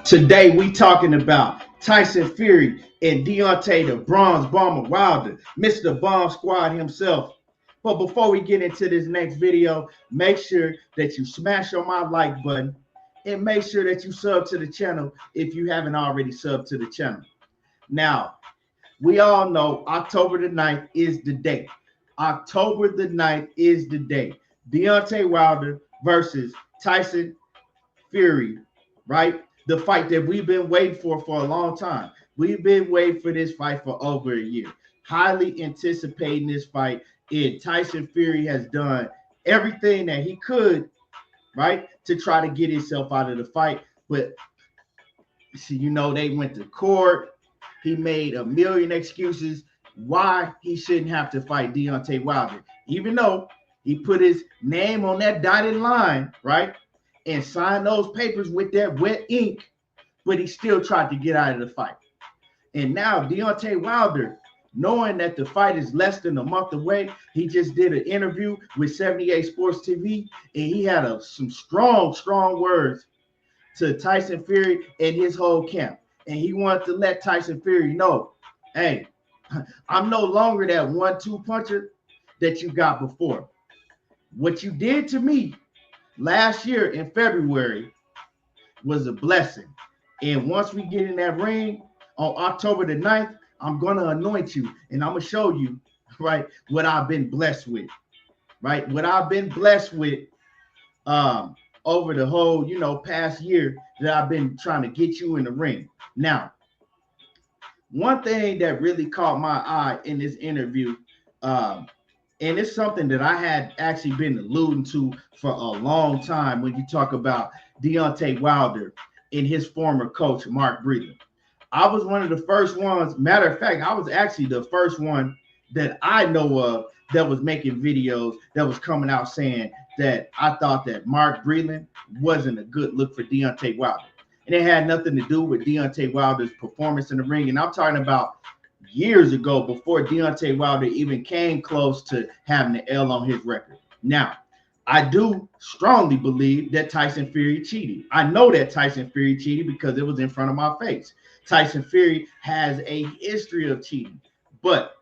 Today we talking about Tyson Fury and Deontay the Bronze Bomber Wilder, Mr. Bomb Squad himself. But before we get into this next video, make sure that you smash on my like button and make sure that you sub to the channel if you haven't already subbed to the channel. Now, we all know October the 9th is the day. October the 9th is the day. Deontay Wilder versus Tyson Fury, right? The fight that we've been waiting for a long time. We've been waiting for this fight for over a year. Highly anticipating this fight. And Tyson Fury has done everything that he could, right, to try to get himself out of the fight. But see, they went to court. He made a million excuses why he shouldn't have to fight Deontay Wilder, even though he put his name on that dotted line, right, and signed those papers with that wet ink, but he still tried to get out of the fight. And now Deontay Wilder, knowing that the fight is less than a month away, he just did an interview with 78 Sports TV, and he had some strong words to Tyson Fury and his whole camp. And he wanted to let Tyson Fury know, hey, I'm no longer that 1-2 puncher that you got before. What you did to me last year in February was a blessing. And once we get in that ring on October the 9th, I'm going to anoint you and I'm going to show you, right, what I've been blessed with, right? What I've been blessed with over the whole, past year that I've been trying to get you in the ring. Now, one thing that really caught my eye in this interview, and it's something that I had actually been alluding to for a long time when you talk about Deontay Wilder and his former coach, Mark Breland. I was one of the first ones. Matter of fact, I was actually the first one that I know of that was making videos that was coming out saying that I thought that Mark Breland wasn't a good look for Deontay Wilder. And it had nothing to do with Deontay Wilder's performance in the ring. And I'm talking about years ago, before Deontay Wilder even came close to having the L on his record. Now, I do strongly believe that Tyson Fury cheated. I know that Tyson Fury cheated because it was in front of my face. Tyson Fury has a history of cheating. But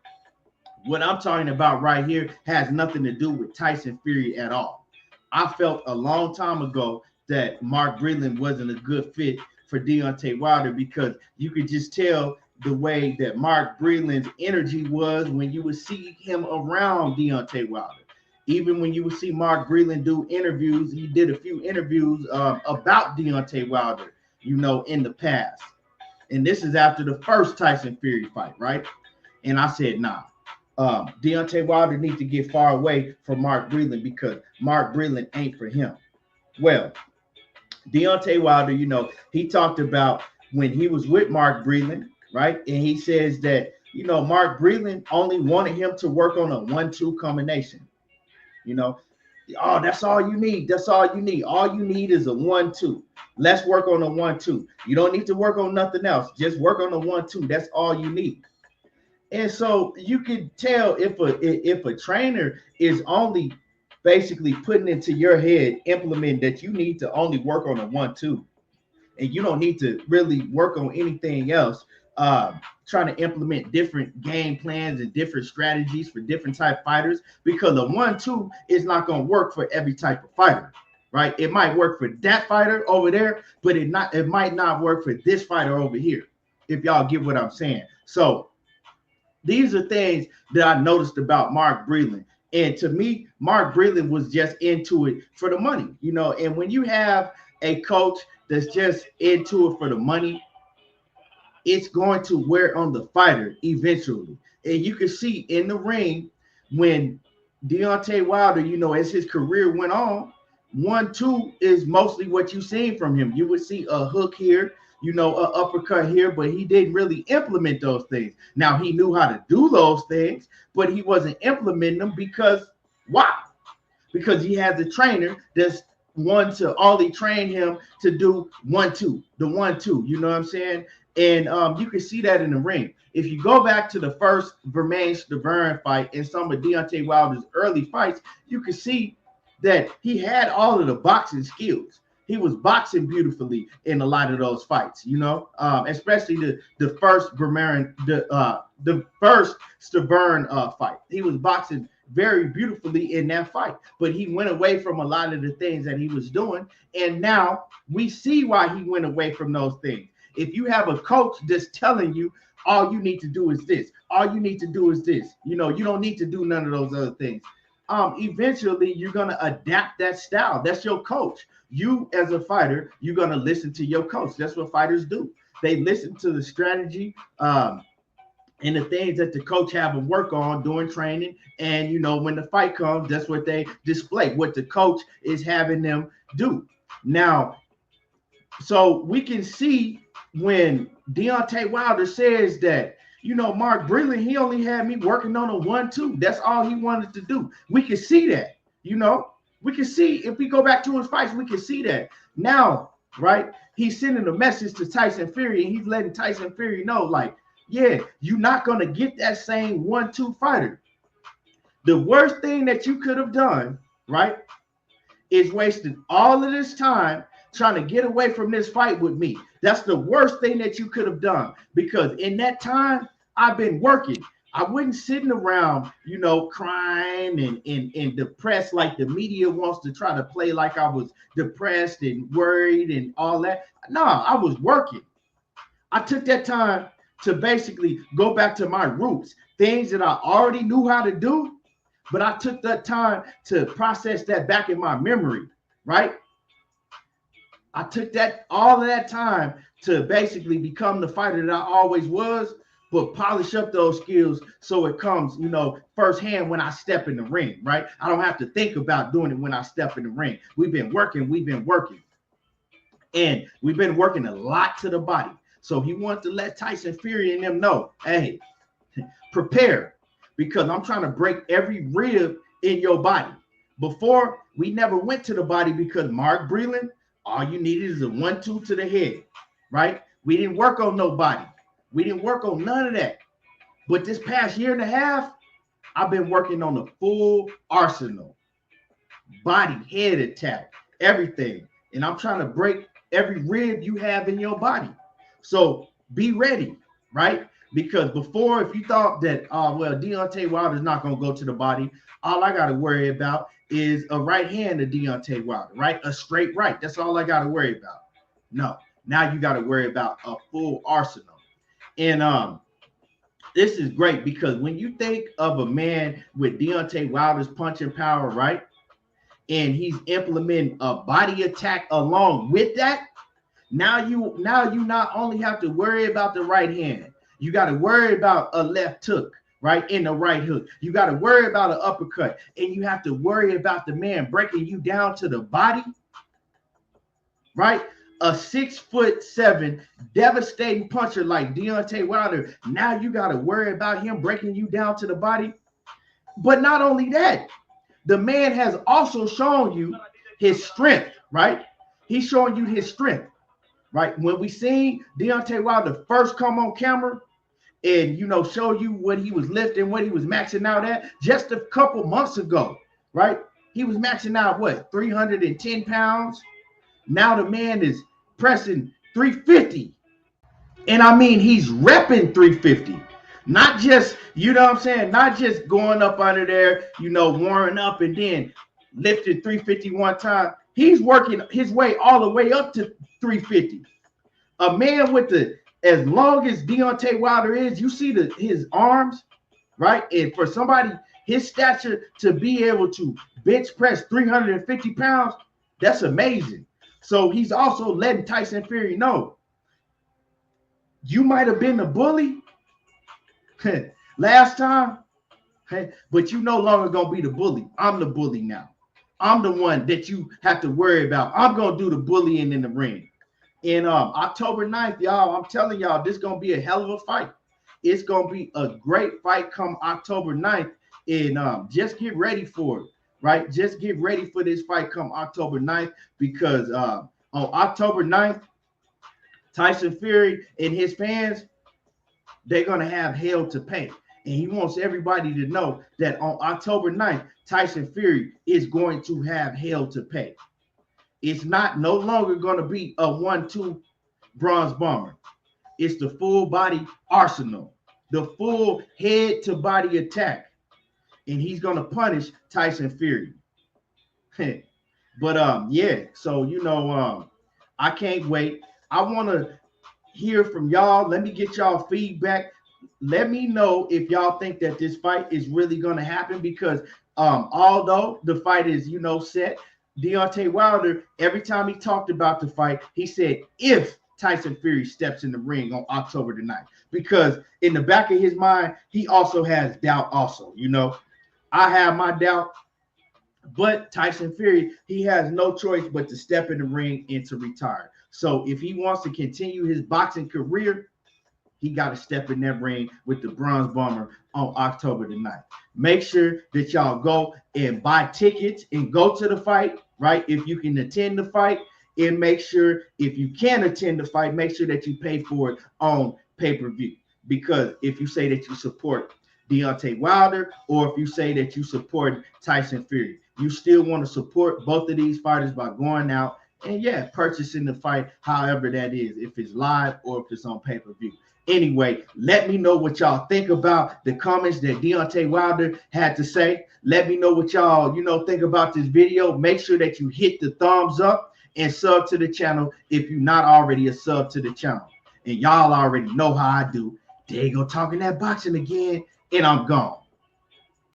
what I'm talking about right here has nothing to do with Tyson Fury at all. I felt a long time ago that Mark Breland wasn't a good fit for Deontay Wilder because you could just tell the way that Mark Breland's energy was when you would see him around Deontay Wilder. Even when you would see Mark Breland do interviews, he did a few interviews about Deontay Wilder, in the past. And this is after the first Tyson Fury fight, right? And I said, nah, Deontay Wilder needs to get far away from Mark Breland because Mark Breland ain't for him. Well, Deontay Wilder, he talked about when he was with Mark Breland, right? And he says that, Mark Breland only wanted him to work on a 1-2 combination. Oh, that's all you need. That's all you need. All you need is a 1-2. Let's work on a 1-2. You don't need to work on nothing else. Just work on a 1-2. That's all you need. And so you can tell if a trainer is only basically putting into your head, implement that you need to only work on a 1-2, and you don't need to really work on anything else. Trying to implement different game plans and different strategies for different type fighters, because a 1-2 is not going to work for every type of fighter, right? It might work for that fighter over there, but it might not work for this fighter over here, if y'all get what I'm saying. So these are things that I noticed about Mark Breland. And to me, Mark Breland was just into it for the money, and when you have a coach that's just into it for the money, it's going to wear on the fighter eventually. And you can see in the ring when Deontay Wilder, as his career went on, 1-2 is mostly what you've seen from him. You would see a hook here, an uppercut here, but he didn't really implement those things. Now, he knew how to do those things, but he wasn't implementing them because why? Because he has a trainer that's one to only train him to do 1-2, the 1-2, you know what I'm saying? And you can see that in the ring. If you go back to the first Vermain-Stavern fight and some of Deontay Wilder's early fights, you can see that he had all of the boxing skills. he was boxing beautifully in a lot of those fights, you know, especially the first the first Stavern fight. He was boxing very beautifully in that fight, but he went away from a lot of the things that he was doing, and now we see why he went away from those things. If you have a coach that's telling you all you need to do is this, all you need to do is this, you know, you don't need to do none of those other things. Eventually you're gonna adapt that style. That's your coach. You as a fighter, you're gonna listen to your coach. That's what fighters do. They listen to the strategy and the things that the coach have them work on during training. And you know, when the fight comes, that's what they display, what the coach is having them do. Now, so we can see when Deontay Wilder says that, you know, Mark Breland, he only had me working on a 1-2. That's all he wanted to do. We can see that, you know, we can see if we go back to his fights, we can see that now, right? He's sending a message to Tyson Fury, and he's letting Tyson Fury know, like, yeah, you're not going to get that same 1-2 fighter. The worst thing that you could have done, right, is wasted all of this time trying to get away from this fight with me. That's the worst thing that you could have done, because in that time, I've been working. I wasn't sitting around, you know, crying and depressed like the media wants to try to play like I was depressed and worried and all that. No, I was working. I took that time to basically go back to my roots, things that I already knew how to do, but I took that time to process that back in my memory, right? I took all of that time to basically become the fighter that I always was, but polish up those skills so it comes, you know, firsthand when I step in the ring, right? I don't have to think about doing it when I step in the ring. We've been working, and we've been working a lot to the body. So he wanted to let Tyson Fury and them know, hey, prepare, because I'm trying to break every rib in your body. Before, we never went to the body because Mark Breland, all you needed is a 1-2 to the head, right? We didn't work on no body. We didn't work on none of that. But this past year and a half, I've been working on the full arsenal, body, head attack, everything. And I'm trying to break every rib you have in your body. So be ready, right? Because before, if you thought that, well, Deontay Wilder's not going to go to the body, all I got to worry about is a right hand to Deontay Wilder, right? A straight right. That's all I got to worry about. No, now you got to worry about a full arsenal. And this is great because when you think of a man with Deontay Wilder's punching power, right? And he's implementing a body attack along with that, now you not only have to worry about the right hand, you got to worry about a left hook, right, in the right hook. You got to worry about an uppercut, and you have to worry about the man breaking you down to the body, right? A 6'7" devastating puncher like Deontay Wilder. Now you got to worry about him breaking you down to the body. But not only that, the man has also shown you his strength, right? He's showing you his strength, right? When we seen Deontay Wilder first come on camera and, you know, show you what he was lifting, what he was maxing out at just a couple months ago, right? He was maxing out, what, 310 pounds? Now the man is pressing 350. And I mean, he's repping 350. Not just, you know what I'm saying? Not just going up under there, you know, warming up and then lifting 350 one time. He's working his way all the way up to 350. A man with as long as Deontay Wilder is, you see his arms, right? And for somebody his stature to be able to bench press 350 pounds, that's amazing. So he's also letting Tyson Fury know, you might have been the bully last time, but you no longer going to be the bully. I'm the bully now. I'm the one that you have to worry about. I'm going to do the bullying in the ring. And October 9th, y'all, I'm telling y'all, this is going to be a hell of a fight. It's going to be a great fight come October 9th. And just get ready for it, right? Just get ready for this fight come October 9th, because on October 9th, Tyson Fury and his fans, they're going to have hell to pay. And he wants everybody to know that on October 9th, Tyson Fury is going to have hell to pay. It's not no longer going to be a 1-2 bronze bomber. It's the full body arsenal, the full head to body attack. And he's going to punish Tyson Fury. But yeah, so I can't wait. I want to hear from y'all. Let me get y'all feedback. Let me know if y'all think that this fight is really going to happen, because although the fight is set, Deontay Wilder, every time he talked about the fight, he said if Tyson Fury steps in the ring on October the 9th, because in the back of his mind he also has doubt. Also, I have my doubt. But Tyson Fury, he has no choice but to step in the ring and to retire. So if he wants to continue his boxing career, he got to step in that ring with the bronze bomber on October the 9th. Make sure that y'all go and buy tickets and go to the fight, right? If you can attend the fight, and make sure if you can attend the fight, make sure that you pay for it on pay-per-view. Because if you say that you support Deontay Wilder, or if you say that you support Tyson Fury, you still want to support both of these fighters by going out and purchasing the fight, however that is, if it's live or if it's on pay-per-view. Anyway, let me know what y'all think about the comments that Deontay Wilder had to say. Let me know what y'all think about this video. Make sure that you hit the thumbs up and sub to the channel if you're not already a sub to the channel. And y'all already know how I do. There you go, talking that boxing again, and I'm gone.